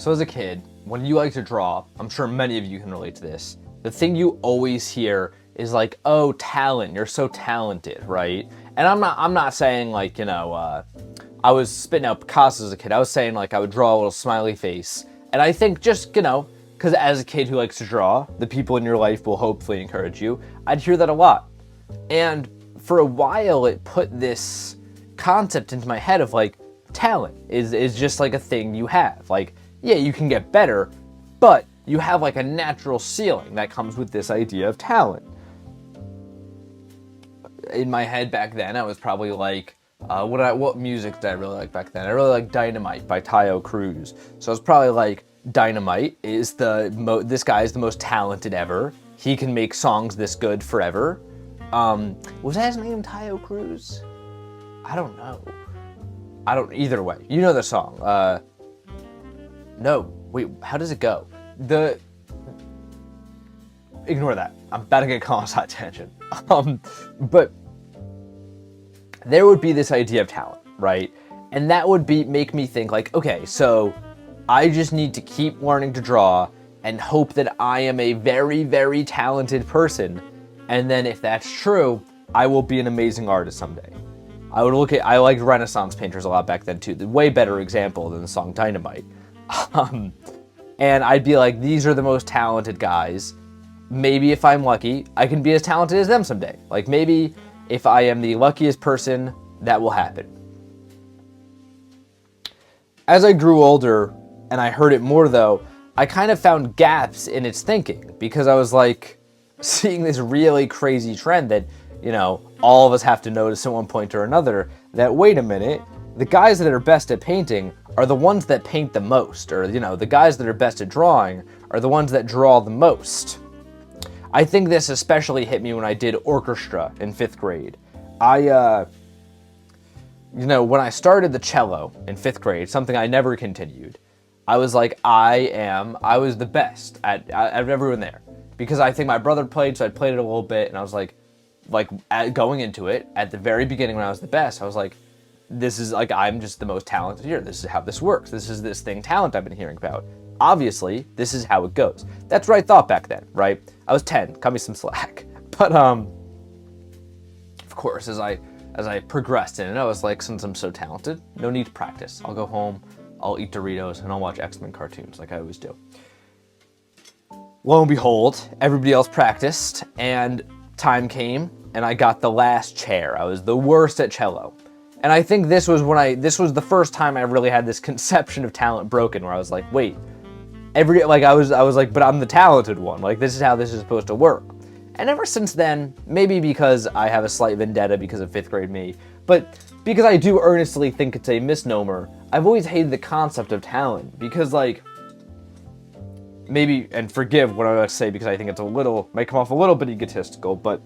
So as a kid, when you like to draw, I'm sure many of you can relate to this. The thing you always hear is like, "Oh, talent! You're so talented," right? And I'm not saying like, I was spitting out Picasso as a kid. I was saying like I would draw a little smiley face, and I think just because as a kid who likes to draw, the people in your life will hopefully encourage you. I'd hear that a lot, and for a while it put this concept into my head of like talent is just like a thing you have. Like, yeah, you can get better, but you have like a natural ceiling that comes with this idea of talent. In my head back then, I was probably like, what music did I really like back then? I really like Dynamite by Taio Cruz. So I was probably like, Dynamite is this guy is the most talented ever. He can make songs this good forever. Was that his name, Taio Cruz? I don't know. Either way. You know the song. No, wait, how does it go? Ignore that. I'm about to get caught on a side tangent. But there would be this idea of talent, right? And that would make me think like, okay, so I just need to keep learning to draw and hope that I am a very, very talented person. And then if that's true, I will be an amazing artist someday. I liked Renaissance painters a lot back then too. The way better example than the song Dynamite. And I'd be like, these are the most talented guys. Maybe if I'm lucky, I can be as talented as them someday. Like maybe if I am the luckiest person, that will happen. As I grew older and I heard it more though, I kind of found gaps in its thinking because I was like seeing this really crazy trend that, all of us have to notice at one point or another that, wait a minute, the guys that are best at painting are the ones that paint the most, or, the guys that are best at drawing are the ones that draw the most. I think this especially hit me when I did orchestra in 5th grade. When I started the cello in 5th grade, something I never continued, I was like, I was the best at everyone there. Because I think my brother played, so I played it a little bit, and I was like going into it, at the very beginning when I was the best, I was like, this is like, I'm just the most talented here. This is how this works. This is this thing, talent, I've been hearing about. Obviously, this is how it goes. That's what I thought back then, right? I was 10, cut me some slack. But, of course, as I progressed in it, I was like, since I'm so talented, no need to practice. I'll go home, I'll eat Doritos, and I'll watch X-Men cartoons like I always do. Lo and behold, everybody else practiced, and time came, and I got the last chair. I was the worst at cello. And I think this was the first time I really had this conception of talent broken, where I was like, wait, I was like, but I'm the talented one. Like, this is how this is supposed to work. And ever since then, maybe because I have a slight vendetta because of 5th grade me, but because I do earnestly think it's a misnomer, I've always hated the concept of talent. Because, like, maybe, and forgive what I'm about to say because I think might come off a little bit egotistical, but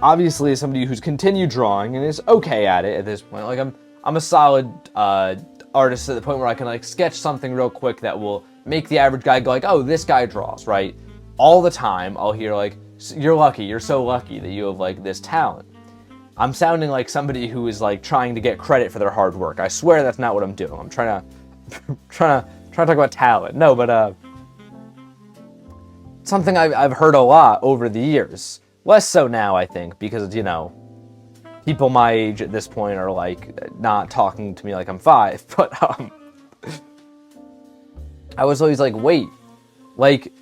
obviously as somebody who's continued drawing and is okay at it at this point, like I'm a solid artist at the point where I can like sketch something real quick that will make the average guy go like, oh, this guy draws, right? All the time I'll hear like, you're so lucky that you have like this talent. I'm sounding like somebody who is like trying to get credit for their hard work. I swear that's not what I'm doing. I'm trying to talk about talent. No, but something I've heard a lot over the years. Less so now, I think, because, people my age at this point are, like, not talking to me like I'm 5, but, I was always like, wait, like,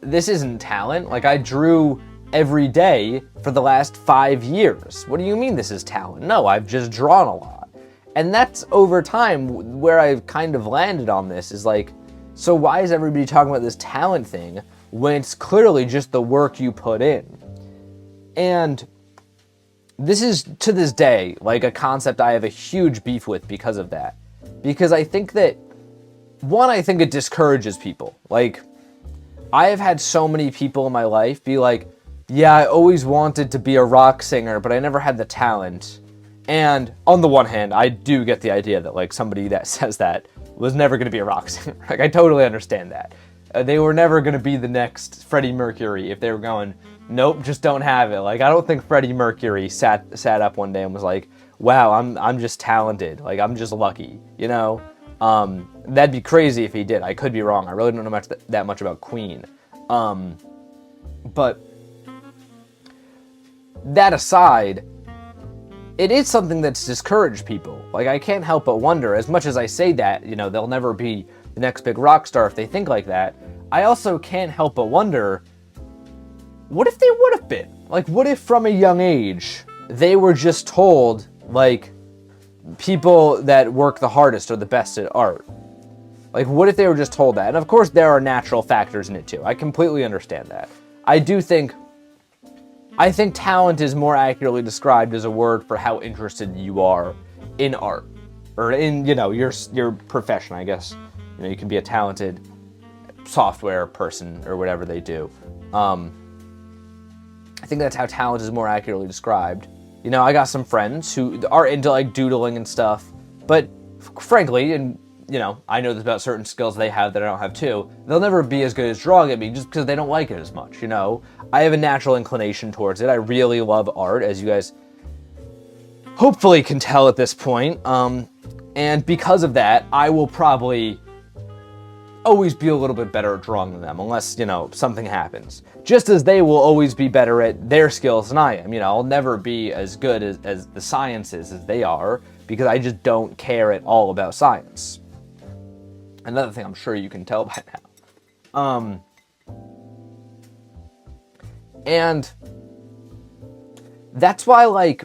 this isn't talent. Like, I drew every day for the last 5 years. What do you mean this is talent? No, I've just drawn a lot. And that's over time where I've kind of landed on this, is like, so why is everybody talking about this talent thing when it's clearly just the work you put in? And this is, to this day, like a concept I have a huge beef with because of that. Because I think that, I think it discourages people. Like, I have had so many people in my life be like, yeah, I always wanted to be a rock singer, but I never had the talent. And on the one hand, I do get the idea that, like, somebody that says that was never going to be a rock singer. Like, I totally understand that. They were never going to be the next Freddie Mercury if they were going, nope, just don't have it. Like, I don't think Freddie Mercury sat up one day and was like, wow, I'm just talented. Like, I'm just lucky, That'd be crazy if he did. I could be wrong. I really don't know that much about Queen. But that aside, it is something that's discouraged people. Like, I can't help but wonder, as much as I say that, you know, they'll never be the next big rock star if they think like that, I also can't help but wonder, what if they would have been? Like, what if from a young age, they were just told, like, people that work the hardest are the best at art? Like, what if they were just told that? And of course, there are natural factors in it too. I completely understand that. I think talent is more accurately described as a word for how interested you are in art, or in, you know, your profession, I guess. You know, you can be a talented software person or whatever they do. I think that's how talent is more accurately described. You know, I got some friends who are into, like, doodling and stuff, but frankly, and, you know, I know about certain skills they have that I don't have too, they'll never be as good as drawing at me just because they don't like it as much, you know? I have a natural inclination towards it. I really love art, as you guys hopefully can tell at this point. And because of that, I will probably always be a little bit better at drawing than them, unless, you know, something happens. Just as they will always be better at their skills than I am. You know, I'll never be as good as the sciences as they are, because I just don't care at all about science. Another thing I'm sure you can tell by now. And that's why, like,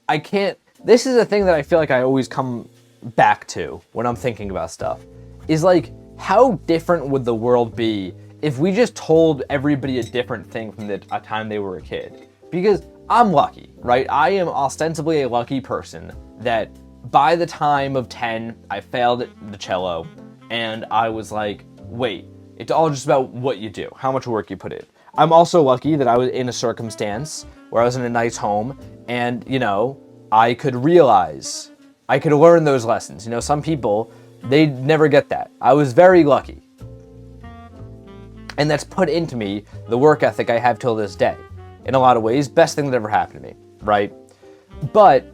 I can't, this is a thing that I feel like I always come back to when I'm thinking about stuff, is like, how different would the world be if we just told everybody a different thing from the time they were a kid? Because I'm lucky, right? I am ostensibly a lucky person that by the time of 10, I failed the cello, and I was like, wait, it's all just about what you do, how much work you put in. I'm also lucky that I was in a circumstance where I was in a nice home, and, you know, I could realize, I could learn those lessons. You know, some people, they never get that. I was very lucky. And that's put into me the work ethic I have till this day. In a lot of ways, best thing that ever happened to me, right? But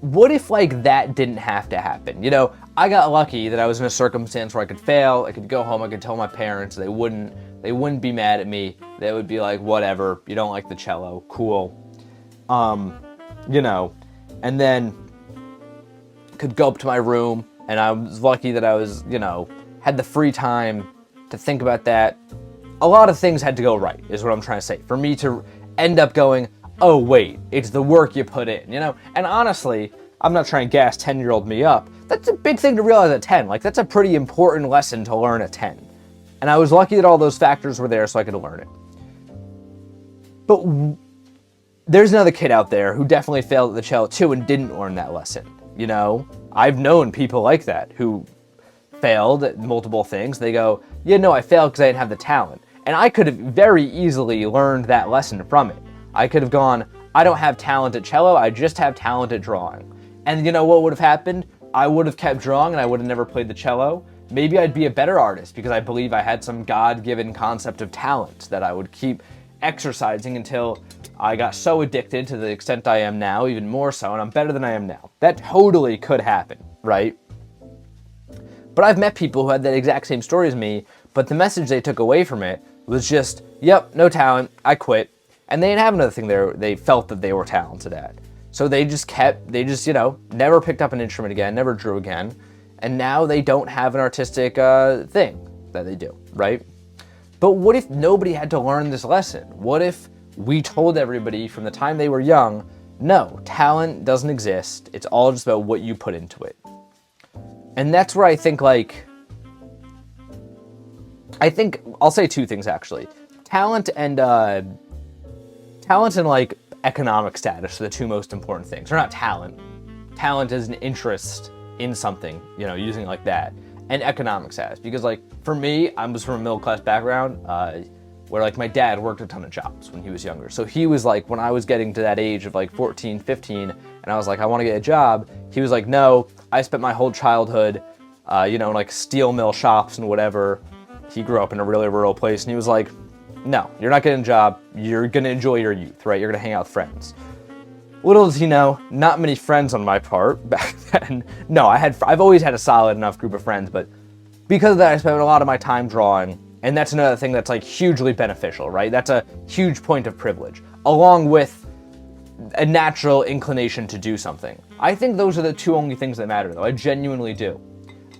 what if, like, that didn't have to happen? You know, I got lucky that I was in a circumstance where I could fail, I could go home, I could tell my parents, they wouldn't be mad at me. They would be like, whatever, you don't like the cello, cool. You know, and then could go up to my room, and I was lucky that I was, you know, had the free time to think about that. A lot of things had to go right, is what I'm trying to say. For me to end up going, oh wait, it's the work you put in, you know? And honestly, I'm not trying to gas 10-year-old me up. That's a big thing to realize at 10. Like, that's a pretty important lesson to learn at 10. And I was lucky that all those factors were there so I could learn it. But there's another kid out there who definitely failed at the cello too and didn't learn that lesson, you know? I've known people like that who failed at multiple things. They go, yeah, no, I failed because I didn't have the talent. And I could have very easily learned that lesson from it. I could have gone, I don't have talent at cello, I just have talent at drawing. And you know what would have happened? I would have kept drawing and I would have never played the cello. Maybe I'd be a better artist because I believe I had some God-given concept of talent that I would keep exercising until I got so addicted to the extent I am now, even more so, and I'm better than I am now. That totally could happen, right? But I've met people who had that exact same story as me, but the message they took away from it was just, yep, no talent, I quit. And they didn't have another thing they felt that they were talented at. So they just, you know, never picked up an instrument again, never drew again, and now they don't have an artistic thing that they do, right? But what if nobody had to learn this lesson? What if we told everybody from the time they were young, no, talent doesn't exist, it's all just about what you put into it. And that's where I think, like, I'll say two things actually. Talent and like economic status are the two most important things. Or not talent. Talent is an interest in something, you know, using it like that. And economic status. Because, like, for me, I was from a middle class background, where, like, my dad worked a ton of jobs when he was younger. So he was like, when I was getting to that age of like 14, 15, and I was like, I want to get a job, he was like, no, I spent my whole childhood, you know, in like steel mill shops and whatever. He grew up in a really rural place, and he was like, no, you're not getting a job, you're gonna enjoy your youth, right? You're gonna hang out with friends. Little does he know, not many friends on my part back then. No, I've always had a solid enough group of friends, but because of that, I spent a lot of my time drawing, and that's another thing that's like hugely beneficial, right? That's a huge point of privilege, along with a natural inclination to do something. I think those are the two only things that matter, though. I genuinely do.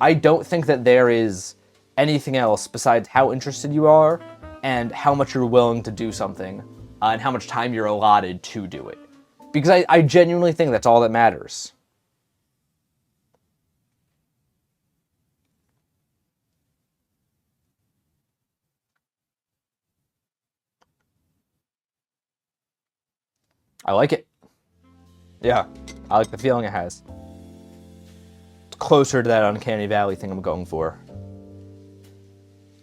I don't think that there is anything else besides how interested you are and how much you're willing to do something and how much time you're allotted to do it. Because I genuinely think that's all that matters. I like it. Yeah, I like the feeling it has. It's closer to that uncanny valley thing I'm going for.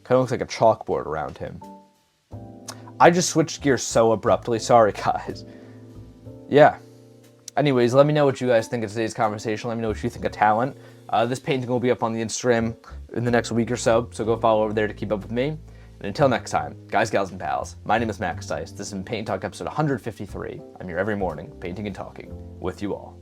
Kind of looks like a chalkboard around him. I just switched gears so abruptly. Sorry, guys. Yeah. Anyways, let me know what you guys think of today's conversation. Let me know what you think of Talent. This painting will be up on the Instagram in the next week or so go follow over there to keep up with me. And until next time, guys, gals, and pals, my name is Max Dice. This is Paint Talk episode 153. I'm here every morning, painting and talking with you all.